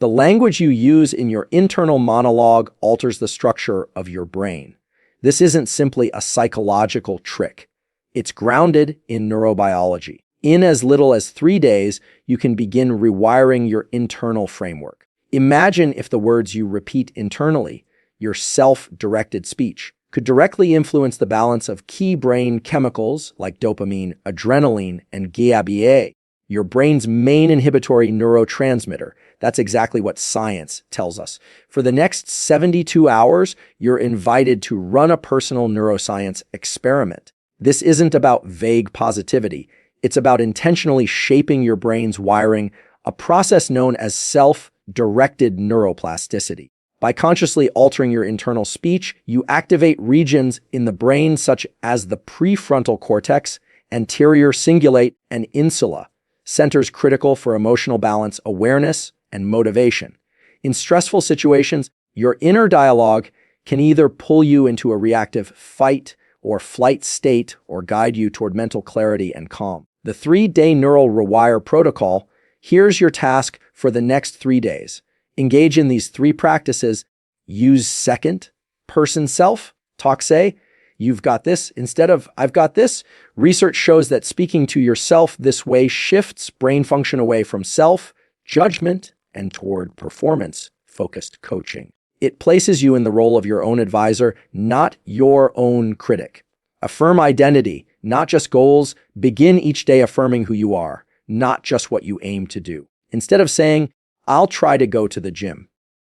The language you use in your internal monologue alters the structure of your brain. This isn't simply a psychological trick. It's grounded in neurobiology. In as little as 3 days, you can begin rewiring your internal framework. Imagine if the words you repeat internally, your self-directed speech, could directly influence the balance of key brain chemicals like dopamine, adrenaline, and GABA, your brain's main inhibitory neurotransmitter. That's exactly what science tells us. For the next 72 hours, you're invited to run a personal neuroscience experiment. This isn't about vague positivity. It's about intentionally shaping your brain's wiring, a process known as self-directed neuroplasticity. By consciously altering your internal speech, you activate regions in the brain such as the prefrontal cortex, anterior cingulate, and insula, centers critical for emotional balance, awareness, and motivation. In stressful situations, your inner dialogue can either pull you into a reactive fight or flight state or guide you toward mental clarity and calm. The 3-day neural rewire protocol, here's your task for the next 3 days. Engage in these 3 practices. Use second person self. Talk, say, you've got this, instead of I've got this. Research shows that speaking to yourself this way shifts brain function away from self-judgment and toward performance-focused coaching. It places you in the role of your own advisor, not your own critic. Affirm identity, not just goals. Begin each day affirming who you are, not just what you aim to do. Instead of saying, I'll try to go to the gym,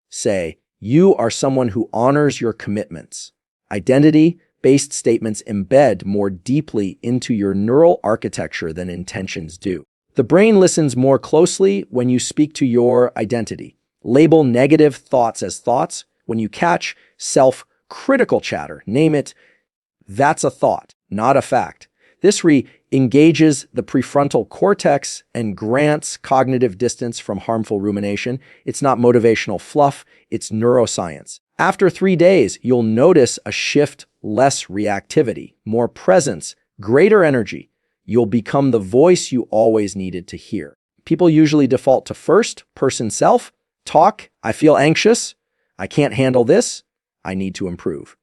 say, you are someone who honors your commitments. Identity-based statements embed more deeply into your neural architecture than intentions do. The brain listens more closely when you speak to your identity. Label negative thoughts as thoughts. When you catch self-critical chatter, name it, that's a thought, not a fact. This re-engages the prefrontal cortex and grants cognitive distance from harmful rumination. It's not motivational fluff, it's neuroscience. After 3 days, you'll notice a shift, less reactivity, more presence, greater energy. You'll become the voice you always needed to hear. People usually default to first person self. Talk, I feel anxious. I can't handle this. I need to improve.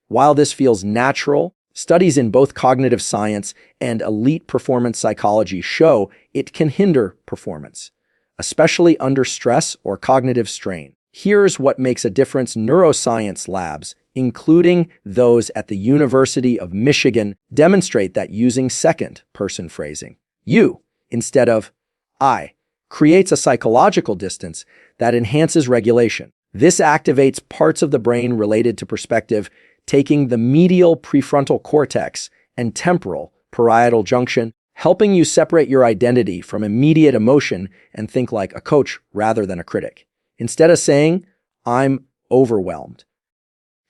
While this feels natural, studies in both cognitive science and elite performance psychology show it can hinder performance, especially under stress or cognitive strain. Here's what makes a difference. Neuroscience labs, including those at the University of Michigan, demonstrate that using second-person phrasing, you, instead of I, creates a psychological distance that enhances regulation. This activates parts of the brain related to perspective, taking the medial prefrontal cortex and temporal parietal junction, helping you separate your identity from immediate emotion and think like a coach rather than a critic. Instead of saying, I'm overwhelmed,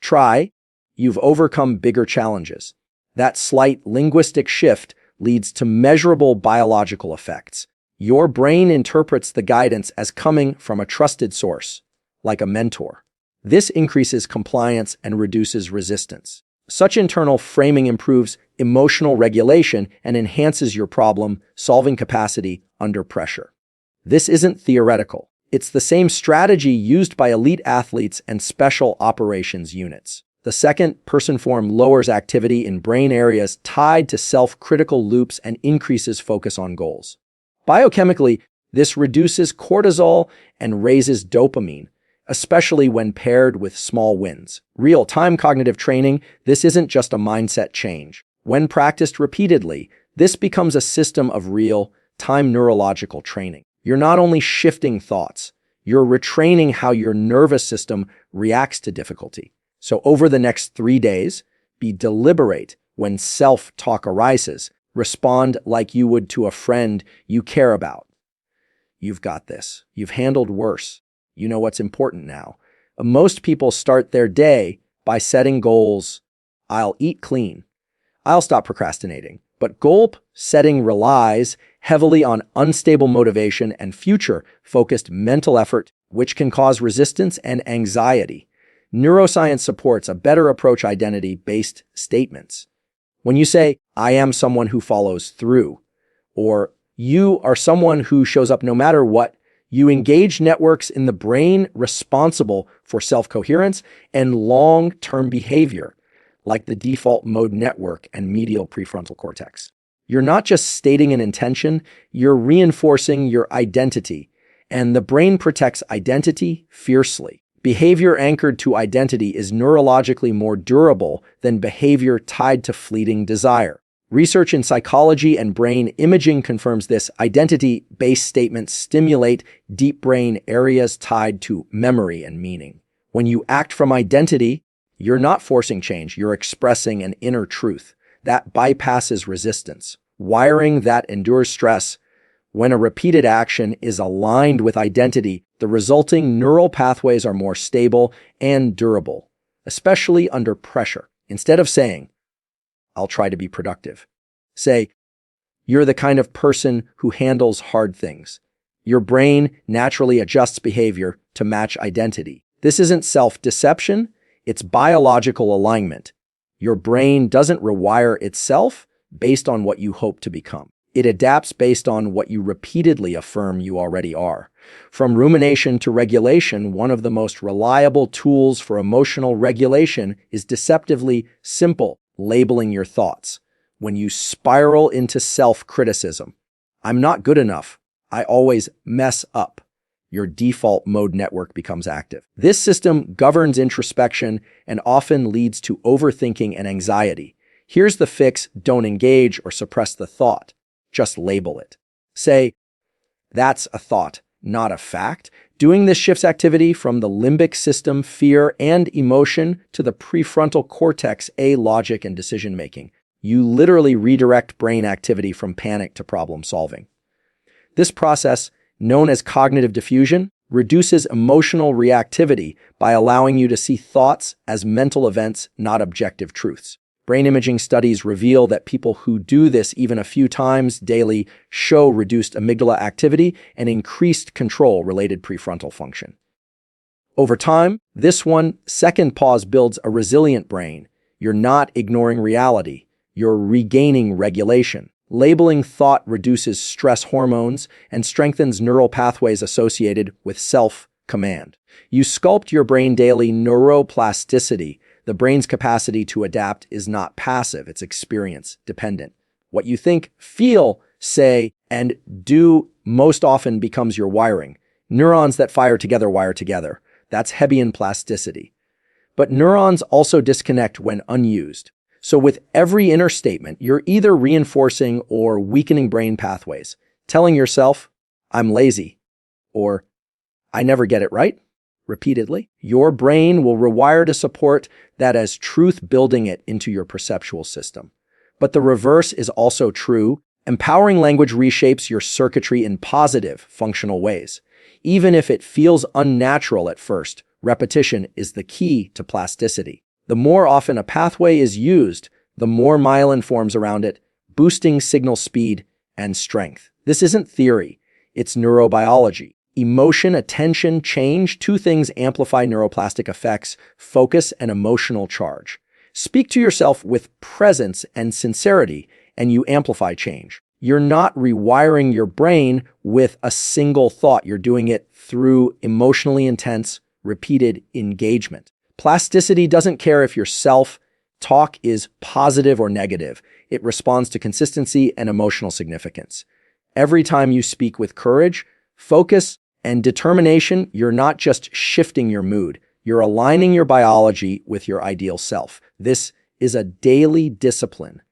try, you've overcome bigger challenges. That slight linguistic shift leads to measurable biological effects. Your brain interprets the guidance as coming from a trusted source, like a mentor. This increases compliance and reduces resistance. Such internal framing improves emotional regulation and enhances your problem-solving capacity under pressure. This isn't theoretical. It's the same strategy used by elite athletes and special operations units. The second-person form lowers activity in brain areas tied to self-critical loops and increases focus on goals. Biochemically, this reduces cortisol and raises dopamine, especially when paired with small wins. Real-time cognitive training, this isn't just a mindset change. When practiced repeatedly, this becomes a system of real-time neurological training. You're not only shifting thoughts, you're retraining how your nervous system reacts to difficulty. So over the next 3 days, be deliberate when self-talk arises. Respond like you would to a friend you care about. You've got this. You've handled worse. You know what's important now. Most people start their day by setting goals. I'll eat clean. I'll stop procrastinating. But goal setting relies heavily on unstable motivation and future-focused mental effort, which can cause resistance and anxiety. Neuroscience supports a better approach identity-based statements. When you say, I am someone who follows through, or you are someone who shows up no matter what, You engage networks in the brain responsible for self-coherence and long-term behavior, like the default mode network and medial prefrontal cortex. You're not just stating an intention, you're reinforcing your identity, and the brain protects identity fiercely. Behavior anchored to identity is neurologically more durable than behavior tied to fleeting desire. Research in psychology and brain imaging confirms this. Identity-based statements stimulate deep brain areas tied to memory and meaning. When you act from identity, you're not forcing change, you're expressing an inner truth that bypasses resistance. Wiring that endures stress. When a repeated action is aligned with identity, the resulting neural pathways are more stable and durable, especially under pressure. Instead of saying, "I'll try to be productive," say, "You're the kind of person who handles hard things." Your brain naturally adjusts behavior to match identity. This isn't self-deception, it's biological alignment. Your brain doesn't rewire itself based on what you hope to become. It adapts based on what you repeatedly affirm you already are. From rumination to regulation, one of the most reliable tools for emotional regulation is deceptively simple: labeling your thoughts. When you spiral into self-criticism, "I'm not good enough, I always mess up," your default mode network becomes active. This system governs introspection and often leads to overthinking and anxiety. Here's the fix: don't engage or suppress the thought. Just label it. Say, "That's a thought, not a fact." Doing this shifts activity from the limbic system, fear and emotion, to the prefrontal cortex, logic and decision-making. You literally redirect brain activity from panic to problem solving. This process, known as cognitive diffusion, reduces emotional reactivity by allowing you to see thoughts as mental events, not objective truths. Brain imaging studies reveal that people who do this even a few times daily show reduced amygdala activity and increased control-related prefrontal function. Over time, this 1-second pause builds a resilient brain. You're not ignoring reality, you're regaining regulation. Labeling thought reduces stress hormones and strengthens neural pathways associated with self-command. You sculpt your brain daily. Neuroplasticity. The brain's capacity to adapt is not passive, it's experience dependent. What you think, feel, say, and do most often becomes your wiring. Neurons that fire together wire together. That's Hebbian plasticity. But neurons also disconnect when unused. So with every inner statement, you're either reinforcing or weakening brain pathways, telling yourself, "I'm lazy," or "I never get it right," repeatedly. Your brain will rewire to support that as truth, building it into your perceptual system. But the reverse is also true. Empowering language reshapes your circuitry in positive, functional ways. Even if it feels unnatural at first, repetition is the key to plasticity. The more often a pathway is used, the more myelin forms around it, boosting signal speed and strength. This isn't theory, it's neurobiology. Emotion, attention, change, two things amplify neuroplastic effects: focus and emotional charge. Speak to yourself with presence and sincerity, and you amplify change. You're not rewiring your brain with a single thought. You're doing it through emotionally intense, repeated engagement. Plasticity doesn't care if your self-talk is positive or negative. It responds to consistency and emotional significance. Every time you speak with courage, focus, and determination, you're not just shifting your mood, you're aligning your biology with your ideal self. This is a daily discipline.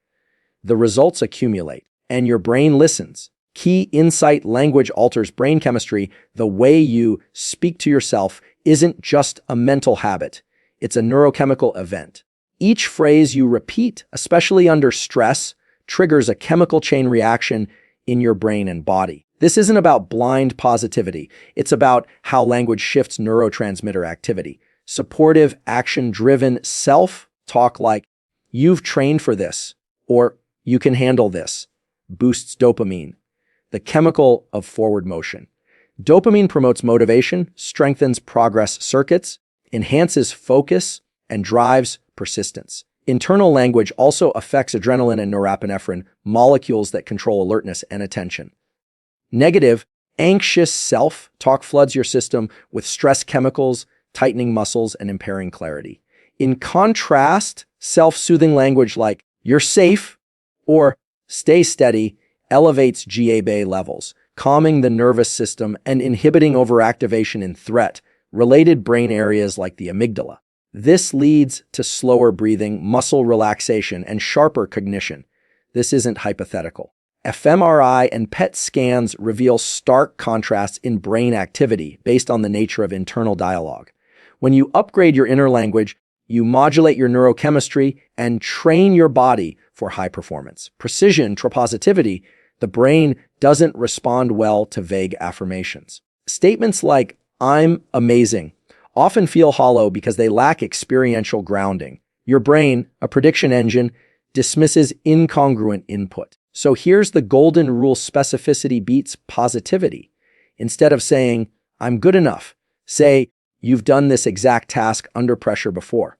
The results accumulate, and your brain listens. Key insight: language alters brain chemistry. The way you speak to yourself isn't just a mental habit, it's a neurochemical event. Each phrase you repeat, especially under stress, triggers a chemical chain reaction in your brain and body. This isn't about blind positivity. It's about how language shifts neurotransmitter activity. Supportive, action-driven self-talk like, "You've trained for this," or "You can handle this," boosts dopamine, the chemical of forward motion. Dopamine promotes motivation, strengthens progress circuits, enhances focus, and drives persistence. Internal language also affects adrenaline and norepinephrine, molecules that control alertness and attention. Negative, Anxious self-talk floods your system with stress chemicals, tightening muscles, and impairing clarity. In contrast, self-soothing language like, "you're safe," or "stay steady," elevates GABA levels, calming the nervous system and inhibiting overactivation in threat-related brain areas like the amygdala. This leads to slower breathing, muscle relaxation, and sharper cognition. This isn't hypothetical. fMRI and PET scans reveal stark contrasts in brain activity based on the nature of internal dialogue. When you upgrade your inner language, you modulate your neurochemistry and train your body for high performance. Precision, tropositivity, the brain doesn't respond well to vague affirmations. Statements like, "I'm amazing," often feel hollow because they lack experiential grounding. Your brain, a prediction engine, dismisses incongruent input. So here's the golden rule: specificity beats positivity. Instead of saying, "I'm good enough," say, "You've done this exact task under pressure before."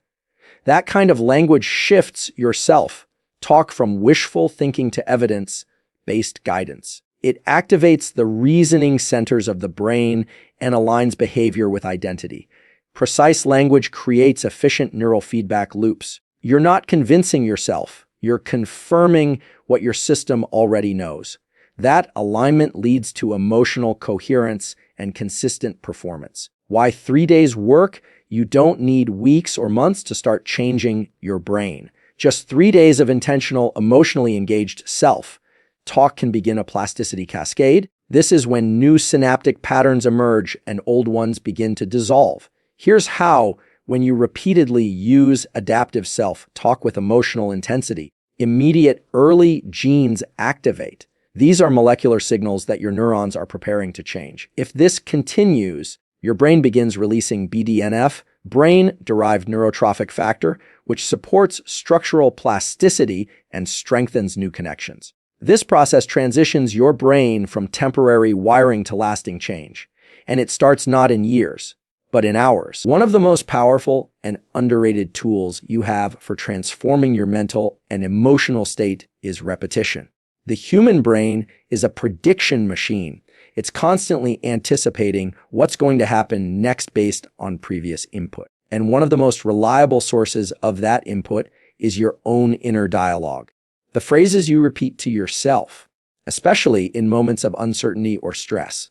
That kind of language shifts your self-talk from wishful thinking to evidence-based guidance. It activates the reasoning centers of the brain and aligns behavior with identity. Precise language creates efficient neural feedback loops. You're not convincing yourself, you're confirming what your system already knows. That alignment leads to emotional coherence and consistent performance. Why 3 days work? You don't need weeks or months to start changing your brain. Just 3 days of intentional, emotionally engaged self-talk can begin a plasticity cascade. This is when new synaptic patterns emerge and old ones begin to dissolve. Here's how: when you repeatedly use adaptive self-talk with emotional intensity, immediate early genes activate. These are molecular signals that your neurons are preparing to change. If this continues, your brain begins releasing BDNF, brain-derived neurotrophic factor, which supports structural plasticity and strengthens new connections. This process transitions your brain from temporary wiring to lasting change, and it starts not in years, but in hours. One of the most powerful and underrated tools you have for transforming your mental and emotional state is repetition. The human brain is a prediction machine. It's constantly anticipating what's going to happen next based on previous input. And one of the most reliable sources of that input is your own inner dialogue. The phrases you repeat to yourself, especially in moments of uncertainty or stress,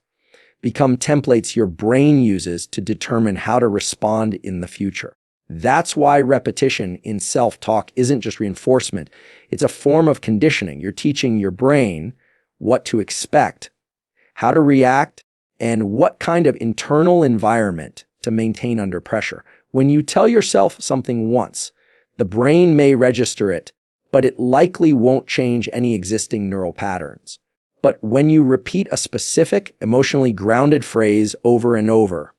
become templates your brain uses to determine how to respond in the future. That's why repetition in self-talk isn't just reinforcement. It's a form of conditioning. You're teaching your brain what to expect, how to react, and what kind of internal environment to maintain under pressure. When you tell yourself something once, the brain may register it, but it likely won't change any existing neural patterns. But when you repeat a specific, emotionally grounded phrase over and over,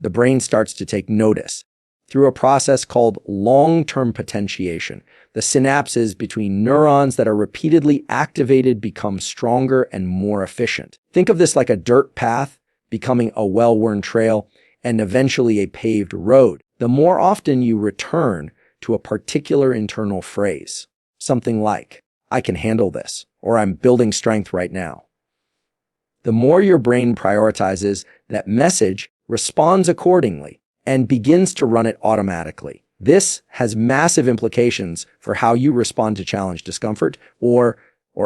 the brain starts to take notice. Through a process called long-term potentiation, the synapses between neurons that are repeatedly activated become stronger and more efficient. Think of this like a dirt path becoming a well-worn trail and eventually a paved road. The more often you return to a particular internal phrase, something like, "I can handle this," or "I'm building strength right now," the more your brain prioritizes that message, responds accordingly, and begins to run it automatically. This has massive implications for how you respond to challenge, discomfort, or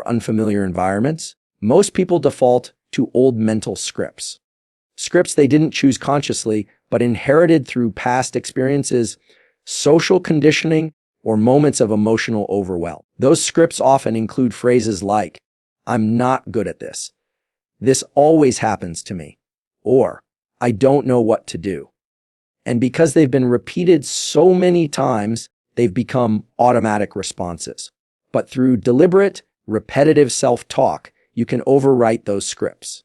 unfamiliar environments. Most people default to old mental scripts. Scripts they didn't choose consciously, but inherited through past experiences, social conditioning, or moments of emotional overwhelm. Those scripts often include phrases like, "I'm not good at this," "This always happens to me," or "I don't know what to do." And because they've been repeated so many times, they've become automatic responses. But through deliberate, repetitive self-talk, you can overwrite those scripts.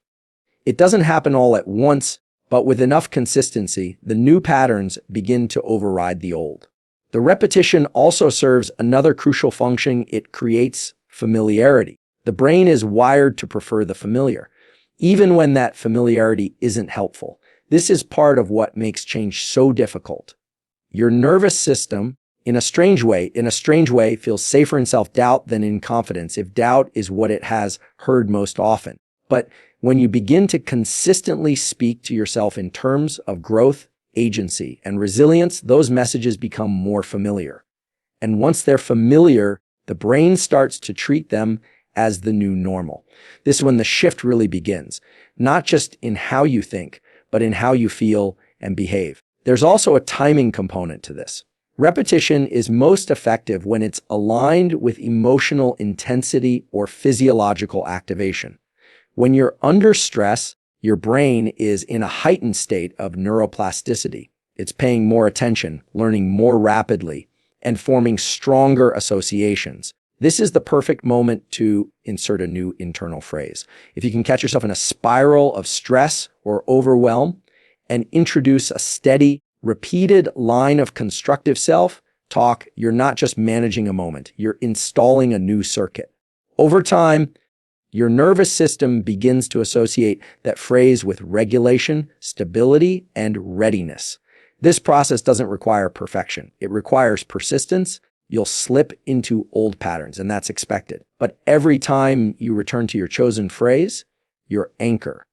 It doesn't happen all at once, but with enough consistency, the new patterns begin to override the old. The repetition also serves another crucial function. It creates familiarity. The brain is wired to prefer the familiar, even when that familiarity isn't helpful. This is part of what makes change so difficult. Your nervous system, in a strange way, feels safer in self-doubt than in confidence if doubt is what it has heard most often. But when you begin to consistently speak to yourself in terms of growth, agency, and resilience, those messages become more familiar. And once they're familiar, the brain starts to treat them as the new normal. This is when the shift really begins, not just in how you think, but in how you feel and behave. There's also a timing component to this. Repetition is most effective when it's aligned with emotional intensity or physiological activation. When you're under stress, your brain is in a heightened state of neuroplasticity. It's paying more attention, learning more rapidly, and forming stronger associations. This is the perfect moment to insert a new internal phrase. If you can catch yourself in a spiral of stress or overwhelm and introduce a steady, repeated line of constructive self-talk, you're not just managing a moment, you're installing a new circuit. Over time, your nervous system begins to associate that phrase with regulation, stability, and readiness. This process doesn't require perfection. It requires persistence. You'll slip into old patterns, and that's expected. But every time you return to your chosen phrase, your anchor,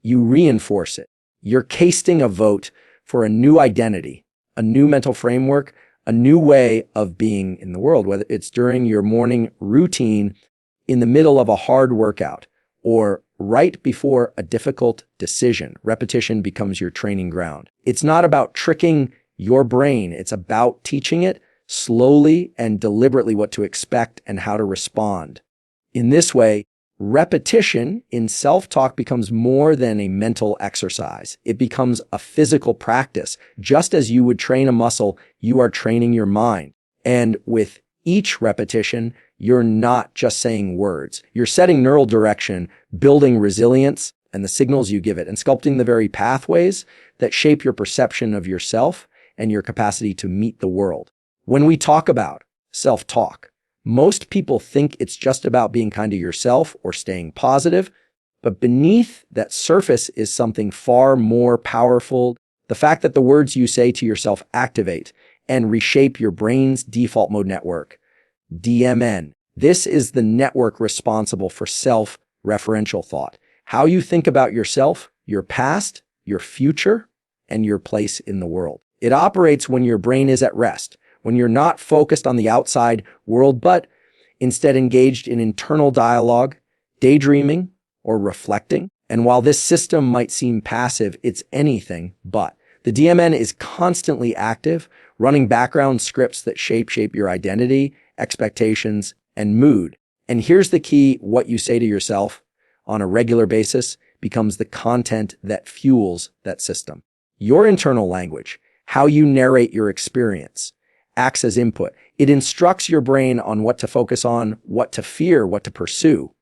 you reinforce it. You're casting a vote for a new identity, a new mental framework, a new way of being in the world, whether it's during your morning routine, in the middle of a hard workout, or right before a difficult decision. Repetition becomes your training ground. It's not about tricking your brain. It's about teaching it slowly and deliberately what to expect and how to respond. In this way, repetition in self-talk becomes more than a mental exercise. It becomes a physical practice. Just as you would train a muscle, you are training your mind. And with each repetition, you're not just saying words. You're setting neural direction, building resilience and the signals you give it, and sculpting the very pathways that shape your perception of yourself and your capacity to meet the world. When we talk about self-talk, most people think it's just about being kind to yourself or staying positive, but beneath that surface is something far more powerful. The fact that the words you say to yourself activate and reshape your brain's default mode network, DMN. This is the network responsible for self-referential thought. How you think about yourself, your past, your future, and your place in the world. It operates when your brain is at rest, when you're not focused on the outside world, but instead engaged in internal dialogue, daydreaming, or reflecting. And while this system might seem passive, it's anything but. The DMN is constantly active, running background scripts that shape your identity, expectations, and mood. And here's the key: what you say to yourself on a regular basis becomes the content that fuels that system. Your internal language, how you narrate your experience, acts as input. It instructs your brain on what to focus on, what to fear, what to pursue,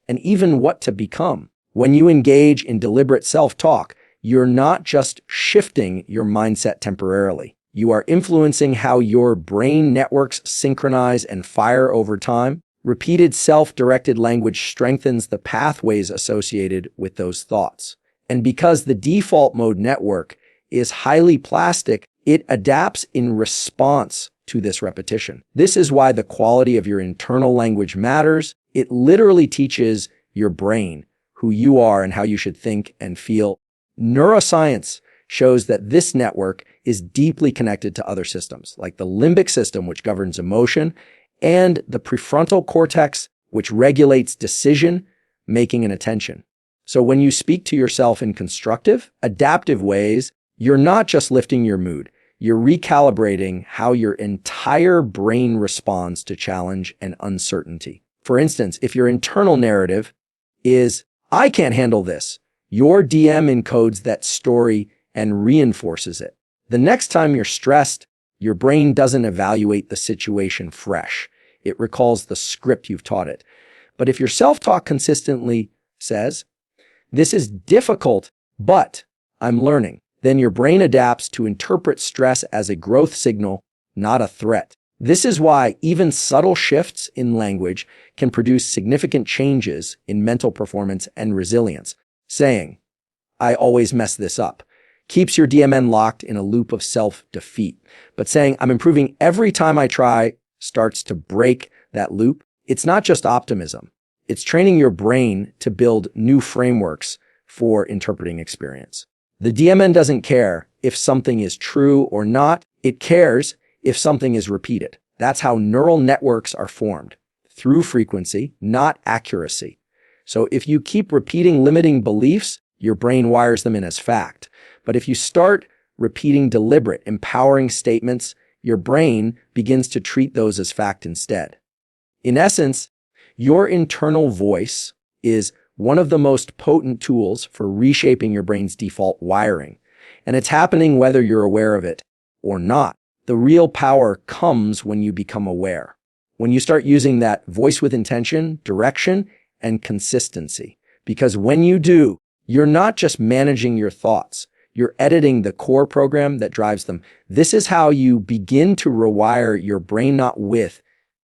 and even what to become. When you engage in deliberate self-talk, you're not just shifting your mindset temporarily. You are influencing how your brain networks synchronize and fire over time. Repeated self-directed language strengthens the pathways associated with those thoughts. And because the default mode network is highly plastic, it adapts in response to this repetition. This is why the quality of your internal language matters. It literally teaches your brain who you are and how you should think and feel. Neuroscience shows that this network is deeply connected to other systems, like the limbic system, which governs emotion, and the prefrontal cortex, which regulates decision making and attention. So when you speak to yourself in constructive, adaptive ways, you're not just lifting your mood, you're recalibrating how your entire brain responds to challenge and uncertainty. For instance, if your internal narrative is, "I can't handle this," your DM encodes that story and reinforces it. The next time you're stressed, your brain doesn't evaluate the situation fresh. It recalls the script you've taught it. But if your self-talk consistently says, "This is difficult, but I'm learning," then your brain adapts to interpret stress as a growth signal, not a threat. This is why even subtle shifts in language can produce significant changes in mental performance and resilience. Saying, "I always mess this up," keeps your DMN locked in a loop of self-defeat. But saying, "I'm improving every time I try," starts to break that loop. It's not just optimism. It's training your brain to build new frameworks for interpreting experience. The DMN doesn't care if something is true or not. It cares if something is repeated. That's how neural networks are formed, through frequency, not accuracy. So if you keep repeating limiting beliefs, your brain wires them in as fact. But if you start repeating deliberate, empowering statements, your brain begins to treat those as fact instead. In essence, your internal voice is one of the most potent tools for reshaping your brain's default wiring. And it's happening whether you're aware of it or not. The real power comes when you become aware. When you start using that voice with intention, direction, and consistency. Because when you do, you're not just managing your thoughts. You're editing the core program that drives them. This is how you begin to rewire your brain, not with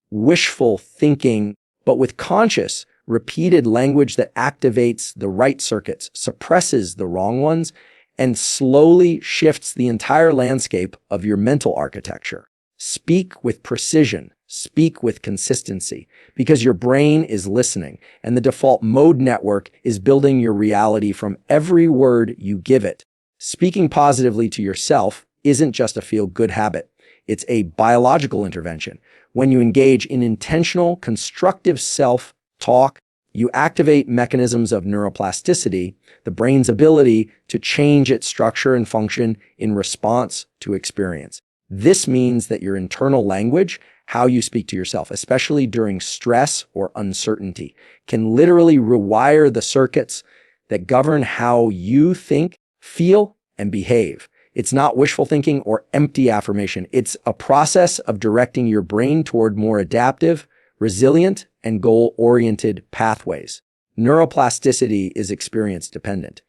wishful thinking, but with conscious, repeated language that activates the right circuits, suppresses the wrong ones, and slowly shifts the entire landscape of your mental architecture. Speak with precision, speak with consistency, because your brain is listening, and the default mode network is building your reality from every word you give it. Speaking positively to yourself isn't just a feel-good habit. It's a biological intervention. When you engage in intentional, constructive self-talk, you activate mechanisms of neuroplasticity, the brain's ability to change its structure and function in response to experience. This means that your internal language, how you speak to yourself, especially during stress or uncertainty, can literally rewire the circuits that govern how you think, feel, and behave. It's not wishful thinking or empty affirmation. It's a process of directing your brain toward more adaptive, resilient, and goal-oriented pathways. Neuroplasticity is experience-dependent.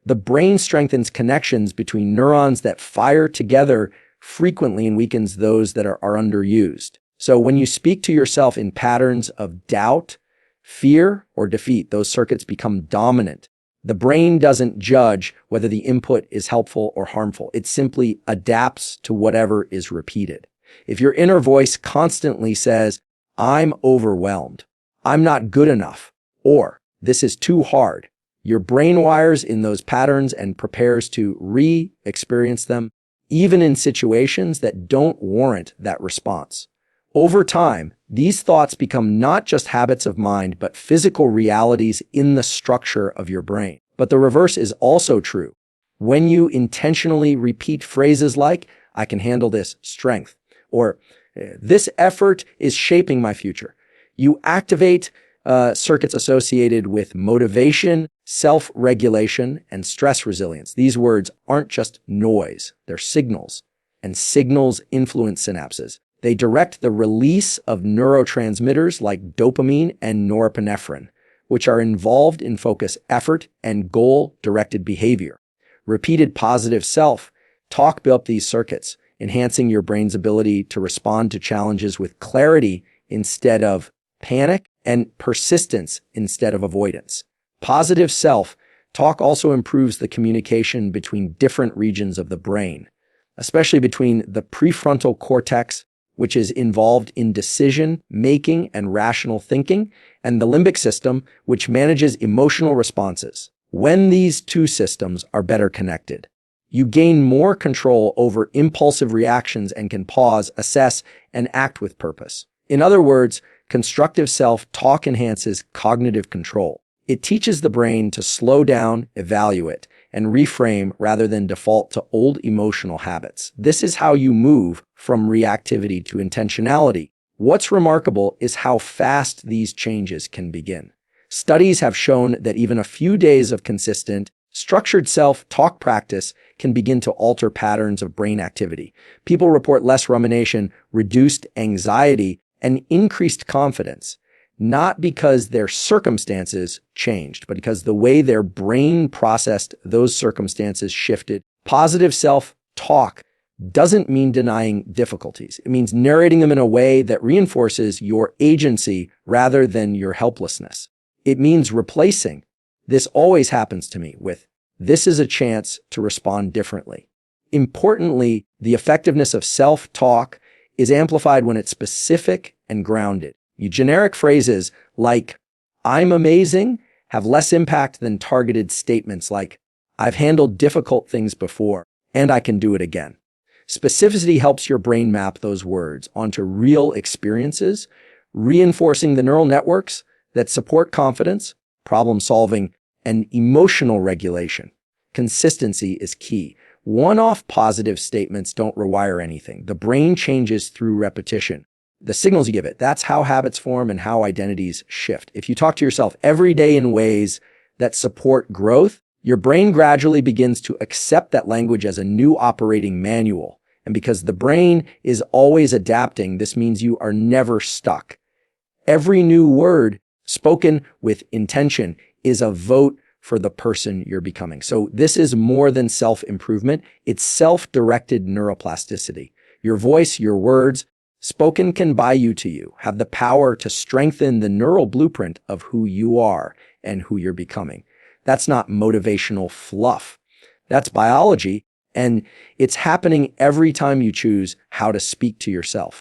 The brain strengthens connections between neurons that fire together frequently and weakens those that are underused. So when you speak to yourself in patterns of doubt, fear, or defeat, those circuits become dominant. The brain doesn't judge whether the input is helpful or harmful. It simply adapts to whatever is repeated. If your inner voice constantly says, "I'm overwhelmed," "I'm not good enough," or "this is too hard," your brain wires in those patterns and prepares to re-experience them, even in situations that don't warrant that response. Over time, these thoughts become not just habits of mind, but physical realities in the structure of your brain. But the reverse is also true. When you intentionally repeat phrases like, "I can handle this," strength, or "this effort is shaping my future," you activate circuits associated with motivation, self-regulation, and stress resilience. These words aren't just noise, they're signals, and signals influence synapses. They direct the release of neurotransmitters like dopamine and norepinephrine, which are involved in focus, effort, and goal-directed behavior. Repeated positive self-talk built these circuits, enhancing your brain's ability to respond to challenges with clarity instead of panic, and persistence instead of avoidance. Positive self-talk also improves the communication between different regions of the brain, especially between the prefrontal cortex, which is involved in decision-making and rational thinking, and the limbic system, which manages emotional responses. When these two systems are better connected, you gain more control over impulsive reactions and can pause, assess, and act with purpose. In other words, constructive self-talk enhances cognitive control. It teaches the brain to slow down, evaluate, and reframe rather than default to old emotional habits. This is how you move from reactivity to intentionality. What's remarkable is how fast these changes can begin. Studies have shown that even a few days of consistent, structured self-talk practice can begin to alter patterns of brain activity. People report less rumination, reduced anxiety, and increased confidence, not because their circumstances changed, but because the way their brain processed those circumstances shifted. Positive self-talk doesn't mean denying difficulties. It means narrating them in a way that reinforces your agency rather than your helplessness. It means replacing "this always happens to me" with "this is a chance to respond differently." Importantly, the effectiveness of self-talk is amplified when it's specific and grounded. Generic phrases like I'm amazing have less impact than targeted statements like, I've handled difficult things before, and I can do it again. Specificity helps your brain map those words onto real experiences, reinforcing the neural networks that support confidence, problem solving, and emotional regulation. Consistency is key. One-off positive statements don't rewire anything. The brain changes through repetition. The signals you give it, that's how habits form and how identities shift. If you talk to yourself every day in ways that support growth, your brain gradually begins to accept that language as a new operating manual. And because the brain is always adapting, this means you are never stuck. Every new word spoken with intention is a vote for the person you're becoming. So this is more than self-improvement. It's self-directed neuroplasticity. Your voice, your words, spoken can buy you to you, have the power to strengthen the neural blueprint of who you are and who you're becoming. That's not motivational fluff. That's biology, and it's happening every time you choose how to speak to yourself.